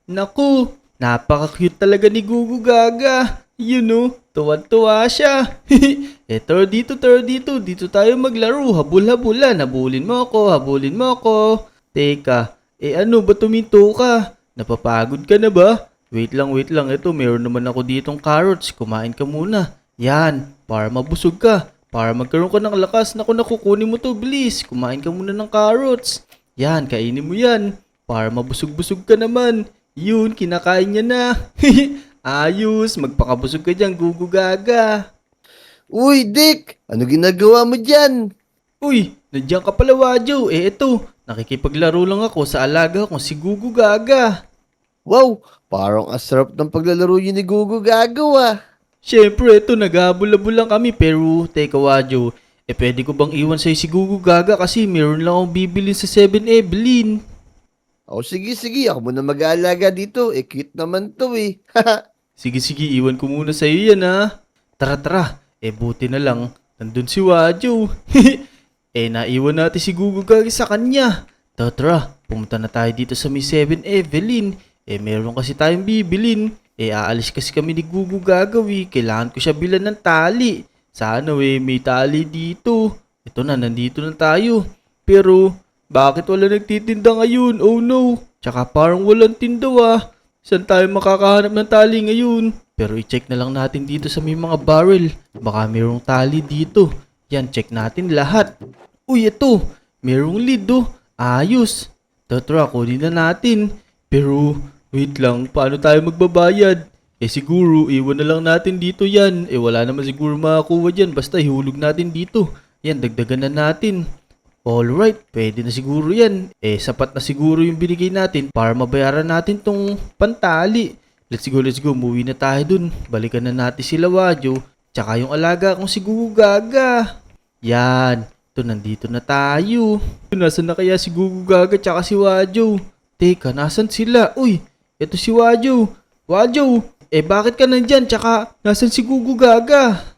Naku, napaka-cute talaga ni Gugu Gaga. Yun oh, tuwan-tuwa siya. Tara dito, tara dito. Dito tayo maglaro. Habol-habulan. Habulin mo ako, habulin mo ako. Teka, ano ba tuminto ka? Napapagod ka na ba? Wait lang, wait lang. Ito, meron naman ako ditong carrots. Kumain ka muna. Yan, para mabusog ka. Para magkaroon ka ng lakas. Naku, kunin mo to, bilis. Kumain ka muna ng carrots. Yan, kainin mo yan. Para mabusog-busog ka naman. Yun, kinakain niya na. Ayos, magpakabusog ka dyan, Gugu Gaga. Uy, Dick! Ano ginagawa mo dyan? Uy, nandiyan ka pala, Wadyo. Eto, nakikipaglaro lang ako sa alaga kong si Gugu Gaga. Wow, parang asarap ng paglalaro yun ni Gugu gagawa. Siyempre, eto, naghahabol-habol lang kami. Pero, teka, Wadyo, pwede ko bang iwan sa'yo si Gugu Gaga kasi meron lang akong bibilin sa 7-Evelyn. O sige, ako muna mag-aalaga dito. Cute naman to eh. Sige, iwan ko muna sa'yo yan ha. Tara, buti na lang, nandun si Wadyo. Naiwan natin si Gugu Gagi sa kanya. Tara, pumunta na tayo dito sa may 7-Evelyn. Meron kasi tayong bibilin. Aalis kasi kami ni Gugu Gagawi. Kailangan ko siya bilan ng tali. Sana may tali dito. Ito na, nandito na tayo. Pero, bakit wala nagtitinda ngayon? Oh no, tsaka parang walang tindaw ah. Saan tayo makakahanap ng tali ngayon? Pero i-check na lang natin dito sa may mga barrel. Baka mayroong tali dito. Yan, check natin lahat. Uy, ito. Mayroong lid oh. Ayos. Tara, kunin na natin. Pero, wait lang. Paano tayo magbabayad? Siguro, iwan na lang natin dito yan. Wala naman siguro makakuha dyan. Basta ihulog natin dito. Yan, dagdagan na natin. Alright, pwede na siguro yan. Sapat na siguro yung binigay natin para mabayaran natin tong pantali. Let's go, umuwi na tayo dun. Balikan na natin sila Wadyo, tsaka yung alaga kong si Gugu Gaga. Yan, ito nandito na tayo. Nasaan na kaya si Gugu Gaga tsaka si Wadyo? Teka, nasan sila? Uy, ito si Wadyo. Wadyo, bakit ka nandyan? Tsaka, nasan si Gugu Gaga?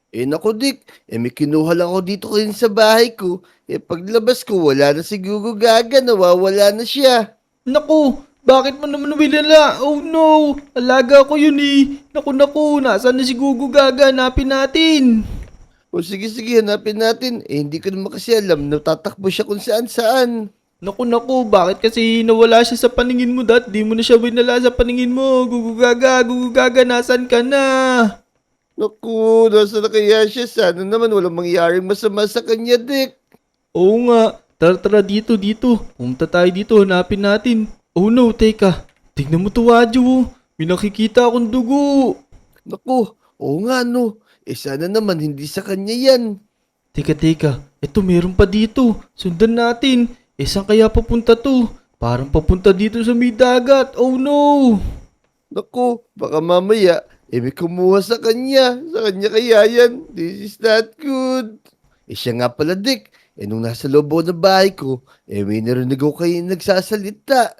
Naku Dick, may kinuha lang ako dito kayo sa bahay ko. Paglabas ko, wala na si Gugu Gaga, nawawala na siya. Naku, bakit mo naman winala? Oh no, alaga ko yun eh. Naku, nasaan na si Gugu Gaga? Hanapin natin. O sige, hanapin natin. Hindi ko naman kasi alam, natatakbo siya kung saan. Naku, bakit kasi nawala siya sa paningin mo dat? Di mo na siya winala sa paningin mo. Gugu Gaga, nasaan ka na? Naku, nasa na kaya siya? Sana naman walang mangyaring masama sa kanya, Dick. Oo nga, tara dito. Pumunta tayo dito, hanapin natin. Oh no, teka. Tignan mo to, Wadyo. Oh. May nakikita akong dugo. Naku, oo nga no. Sana naman hindi sa kanya yan. Teka. Eto, meron pa dito. Sundan natin. Saan kaya papunta to? Parang papunta dito sa may dagat. Oh no! Naku, baka mamaya, may kumuha sa kanya. Sa kanya kaya yan. This is not good. Siya nga pala, Dick. Nung nasa loob ako ng bahay ko, may narinig ako kayo nagsasalita.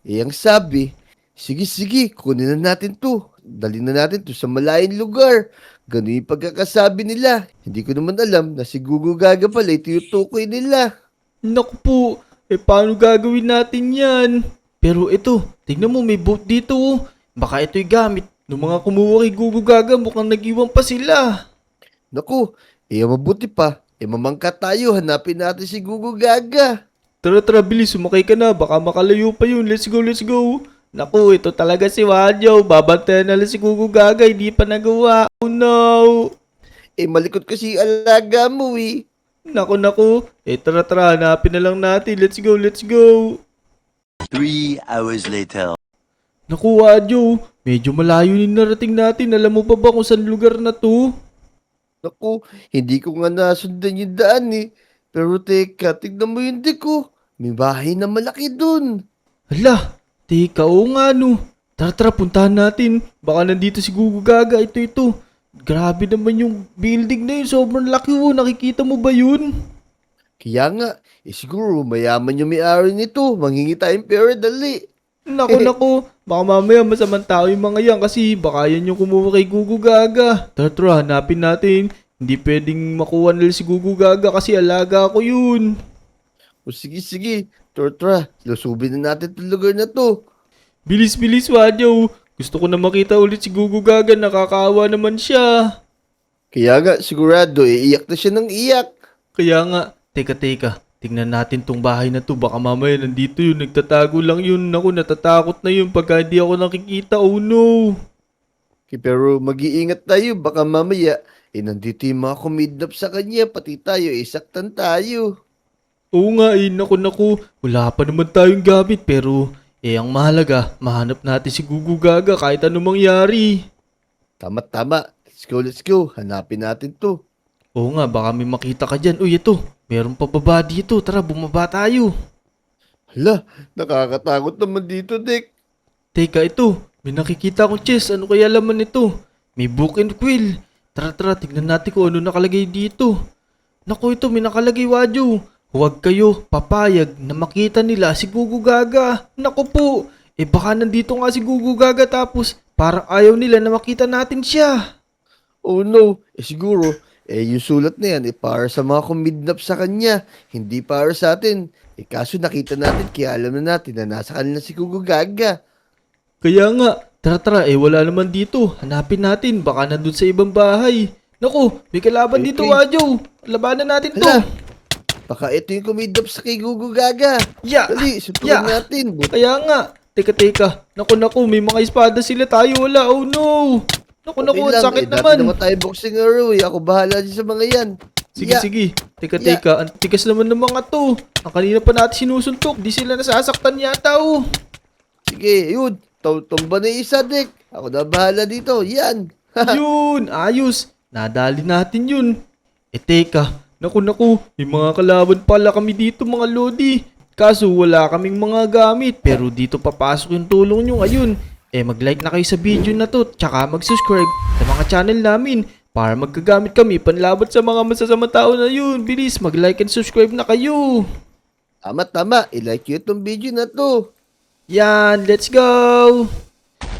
Ang sabi, sige, kunin na natin to. Dalhin na natin to sa malayong lugar. Ganun yung pagkakasabi nila. Hindi ko naman alam na si Gugu Gaga pala tinutukoy nila. Naku po, paano gagawin natin yan? Pero ito, tignan mo may boat dito oh. Baka ito'y gamit ng mga kumuha kay Gugu Gaga, mukhang nag-iwan pa sila. Naku, mabuti pa. Mamangka tayo, hanapin natin si Gugu Gaga. Tara, bilis, sumakay ka na, baka makalayo pa yun. Let's go. Naku, ito talaga si Wadyo. Babantayan na lang si Gugu Gaga, hindi pa nagawa. Oh no! Malikot kasi alaga mo eh. Naku. Tara, hanapin na lang natin. Let's go. 3 hours later. Naku, Wadyo, medyo malayo yung narating natin. Alam mo pa ba kung saan lugar na to? Naku, hindi ko nga nasundan yung daan eh. Pero teka, tignan mo yung Dick ko. May bahay na malaki dun. Hala, teka, oo nga no. Tara, puntahan natin. Baka nandito si Gugu Gaga. Ito. Grabe naman yung building na yun. Sobrang laki oh. Nakikita mo ba yun? Kaya nga, siguro mayaman yung may-ari nito. Manghingi tayong pera, dali. Naku. Baka mamaya masamang tao yung mga yan kasi baka yan yung kumuha kay Gugu Gaga. Tara, hanapin natin. Hindi pwedeng makuha nila si Gugu Gaga kasi alaga ko yun. O sige. Tara, lusubin na natin itong lugar na to. Bilis-bilis, Wadyo. Gusto ko na makita ulit si Gugu Gaga. Nakakaawa naman siya. Kaya nga, sigurado, iiyak na siya ng iyak. Kaya nga, teka. Tingnan natin tong bahay na to. Baka mamaya nandito yun. Nagtatago lang yun. Naku, natatakot na yun pagka hindi ako nakikita. Oh no. Pero mag-iingat tayo, baka mamaya, nandito yung mga kumidnap sa kanya, pati tayo, saktan tayo. Oo nga naku. Wala pa naman tayong gamit pero ang mahalaga, mahanap natin si Gugu Gaga kahit anong mangyari. Tama. Let's go. Hanapin natin to. Oo nga, baka may makita ka dyan. Uy, ito, meron pa baba dito. Tara, bumaba tayo. Hala, nakakatakot naman dito, Dick. Teka, ito, may nakikita akong chest. Ano kaya laman nito? May book and quill. Tara, tignan natin kung ano nakalagay dito. Naku, ito, may nakalagay, Wadyo. Huwag kayo papayag na makita nila si Gugu Gaga. Naku po, baka nandito nga si Gugu Gaga tapos parang ayaw nila na makita natin siya. Oh no, siguro, yung sulat na yan, para sa mga kumidnap sa kanya, hindi para sa atin. Kaso nakita natin, kaya alam na natin na nasa kanila si Gugu Gaga. Kaya nga, tara, wala naman dito. Hanapin natin, baka nandun sa ibang bahay. Naku, may kalaban dito, Okay. Wadyo. Labanan natin to. Hala, baka ito yung kumidnap sa kay Gugu Gaga. Ya! Dali, suntukan natin. Kaya nga, teka. Naku, may mga espada sila tayo. Wala, oh no. Naku, ang sakit Dati naman. naman tayo boxing arrow, Ako bahala din sa mga yan. Sige. Teka. Ang tigas naman ng mga to. Ang kanina pa natin sinusuntok. Di sila nasasaktan yata, oh. Sige, yun. Tumba na yung isa, Dick. Ako na bahala dito. Yan. Yun, ayos. Nadali natin yun. Teka. Naku. May mga kalaban pala kami dito, mga lodi. Kaso wala kaming mga gamit. Pero dito papasok yung tulong nyo ngayon. Mag-like na kayo sa video na to. Tsaka mag-subscribe sa mga channel namin. Para magkagamit kami panlaban sa mga masasama tao na yun. Bilis, mag-like and subscribe na kayo. Tama. I-like nyo itong video na to. Yan, let's go!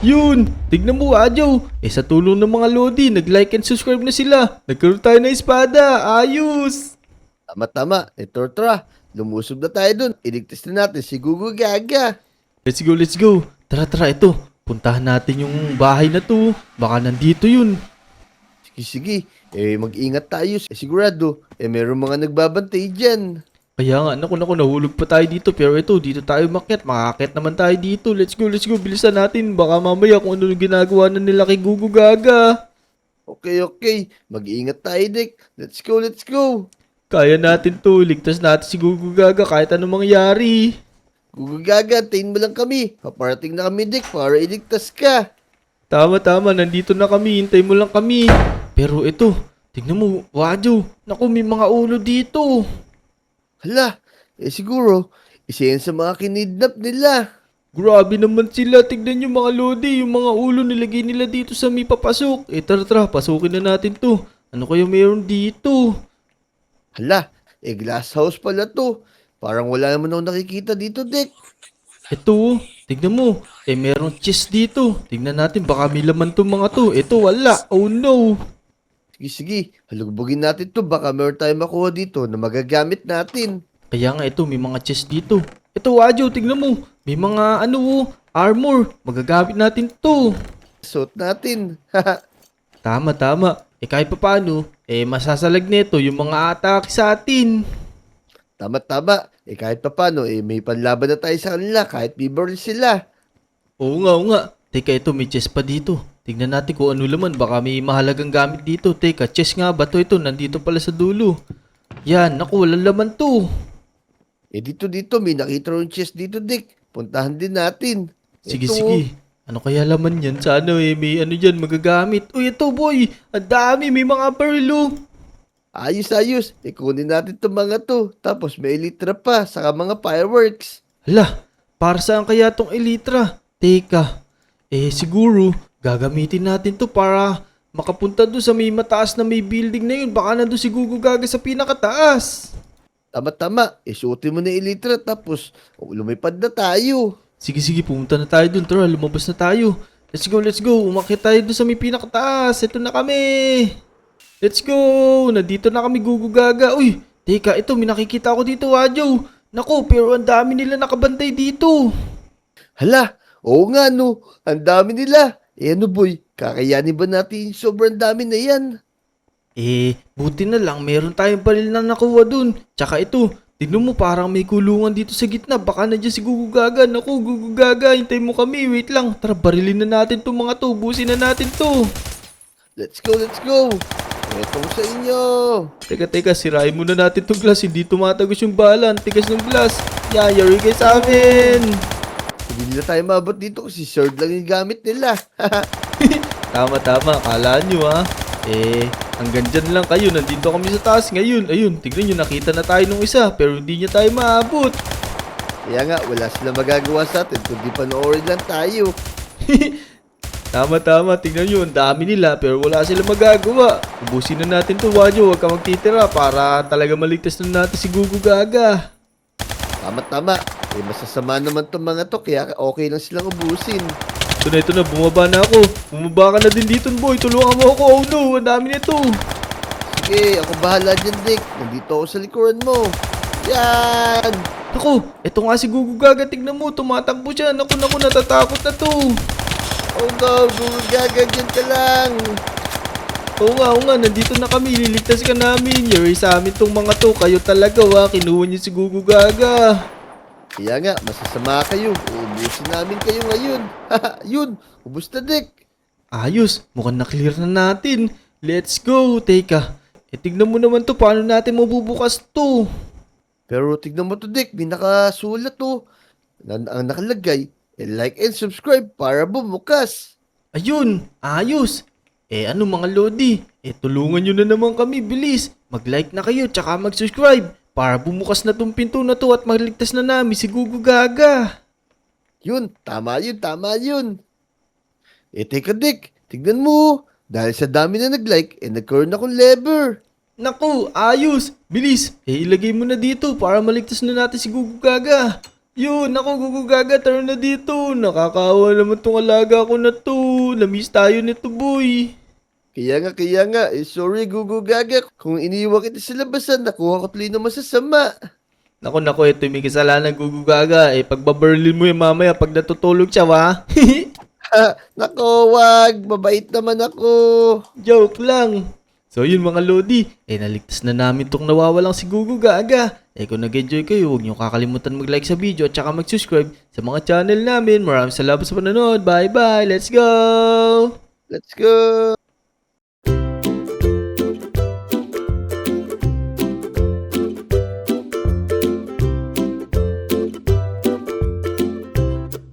Yun, tignan mo, Wadyo. Sa tulong ng mga lodi, nag-like and subscribe na sila. Nagkaroon tayo ng espada. Ayos! Tama. Tara. Lumusob na tayo dun. Iligtas na natin si Gugu Gaga. Let's go. Tara, ito. Puntahan natin yung bahay na to. Baka nandito yun. Sige. Mag-ingat tayo. Sigurado. Meron mga nagbabantay dyan. Kaya nga, naku, nahulog pa tayo dito. Pero dito tayo makyat. Makakit naman tayo dito. Let's go. Bilisan natin. Baka mamaya kung ano yung ginagawa na nila kay Gugu Gaga. Okay. Mag-ingat tayo, Dick. Let's go. Kaya natin to. Ligtas natin si Gugu Gaga kahit anong mangyari. Gugu Gaga, tayin mo lang kami. Paparating na kami, Dick, para iligtas ka. Tama. Nandito na kami. Hintay mo lang kami. Pero ito, tignan mo, Wadyo. Naku, may mga ulo dito. Hala, siguro, isa yan sa mga kinidnap nila. Grabe naman sila. Tignan yung mga lodi. Yung mga ulo nilagay nila dito sa may papasok. Tara, pasukin na natin to. Ano kaya meron dito? Hala, glass house pala to. Parang wala naman ako nakikita dito, Dick. Ito, tignan mo. Merong chest dito. Tignan natin, baka may laman tong mga to. Ito, wala. Oh no. Sige, halugbugin natin to. Baka meron tayong makuha dito na magagamit natin. Kaya nga ito, may mga chest dito. Ito, Wadyo, tignan mo. May mga armor. Magagamit natin to. Suot natin. Tama. Kahit pa paano, masasalag nito yung mga atake sa atin. Tama. Kahit pa paano, may panlaban na tayo sa kanila kahit bibaril sila. Oo nga. Teka, ito, may chest pa dito. Tignan natin kung ano laman. Baka may mahalagang gamit dito. Teka, chest nga ba to? Ito, nandito pala sa dulo. Yan, naku, walang laman to. Dito, may nakita rin chest dito, Dick. Puntahan din natin. Sige. Ito, Ano kaya laman yan? Sana may ano dyan magagamit. Uy, ito boy! Ang dami! May mga barilo! Ayos. Ikunin natin itong mga to. Tapos may elytra pa, saka mga fireworks. Hala, para saan kaya tong elytra? Teka, siguro gagamitin natin to para makapunta doon sa may mataas na may building na yun. Baka nandun si Gugu Gaga sa pinakataas. Tama. Isuotin mo na yung elytra, tapos lumipad na tayo. Sige, pumunta na tayo dun. Tara, lumabas na tayo. Let's go. Umakyat tayo dun sa may pinakataas. Ito na kami. Let's go. Nandito na kami, Gugu Gaga. Uy, teka, ito, may nakikita ako dito, Wadyo. Naku, pero ang dami nila nakabantay dito. Hala, Oo nga no, ang dami nila. Eh ano boy, kakayanin ba natin yung sobrang dami na yan? Buti na lang meron tayong baril na nakuha dun. Tsaka ito, tignan mo parang may kulungan dito sa gitna. Baka nandiyan si Gugu Gaga. Naku, Gugu Gaga, hintay mo kami. Wait lang, tara barilin na natin tong mga to. Busin na natin to. Let's go, let's go. Eto sa inyo. Teka, sirain muna natin tong glass. Hindi tumatagos yung bala. Ang tigas ng glass. Yari kayo sa amin. Hindi nila tayo mabot dito kasi sword lang yung gamit nila. Tama, akala nyo ha. Hanggang dyan lang kayo. Nandito kami sa taas ngayon. Ayun, tignan nyo, nakita na tayo nung isa. Pero hindi niya tayo maabot. Kaya nga, wala sila magagawa sa atin kundi panoorin lang tayo. Tama, tignan nyo, ang dami nila pero wala sila magagawa. Ubusin na natin to, Wadyo, huwag ka magtitira para talaga maligtas na natin si Gugu Gaga. Tama. Eh, masasama naman tong mga to kaya okay lang silang ubusin. Ito na, bumaba na ako. Bumaba ka na din dito, boy. Tulungan mo ako. Oh no, ang dami nito. Sige, ako bahala dyan, Dick. Nandito ako sa likuran mo. Yan! Naku, eto nga si Gugu Gaga, tignan mo, tumatakbo siya. Naku, natatakot na to. Oh no, gumagaga dyan ka lang. Oo nga, nandito na kami. Liligtas ka namin. Yari sa amin tong mga to. Kayo talaga, kinuha niyo si Gugu Gaga. Kaya nga, masasama kayo. Uubusin namin kayo ngayon. Yun, ubus na, Dick. Ayos, mukhang na-clear na natin. Let's go. Teka, tignan mo naman to. Paano natin mabubukas to? Pero tignan mo to, Dick. May nakasulat to. Ang nakalagay, like and subscribe para bumukas. Ayun, ayos. Ano mga Lodi? Tulungan nyo na naman kami, bilis. Mag-like na kayo, tsaka mag-subscribe. Para bumukas na tong pinto na to at maligtas na namin si Gugu Gaga. Yun, tama yun. Teka, Dick. Tignan mo. Dahil sa dami na nag-like, nagkaroon akong lever. Naku, ayos. Bilis, ilagay mo na dito para maligtas na natin si Gugu Gaga. Yun, naku Gugu Gaga, tara na dito. Nakakaawa naman tong alaga ko na to. Namiss tayo nito, boy. Kaya nga. Sorry, Gugu Gaga. Kung iniiwan kita sa labasan, nakuha ko tuloy na masasama. Naku, ito may kasalanan Gugu Gaga. Pagbabarlin mo yung mamaya pag natutulog siya, wa? Nako, wag. Mabait naman ako. Joke lang. So yun mga Lodi, naligtas na namin tong nawawalang si Gugu Gaga. Kung nag-enjoy kayo, huwag niyo kakalimutan mag-like sa video at saka mag-subscribe sa mga channel namin. Maraming salamat sa panonood. Bye-bye. Let's go! Let's go!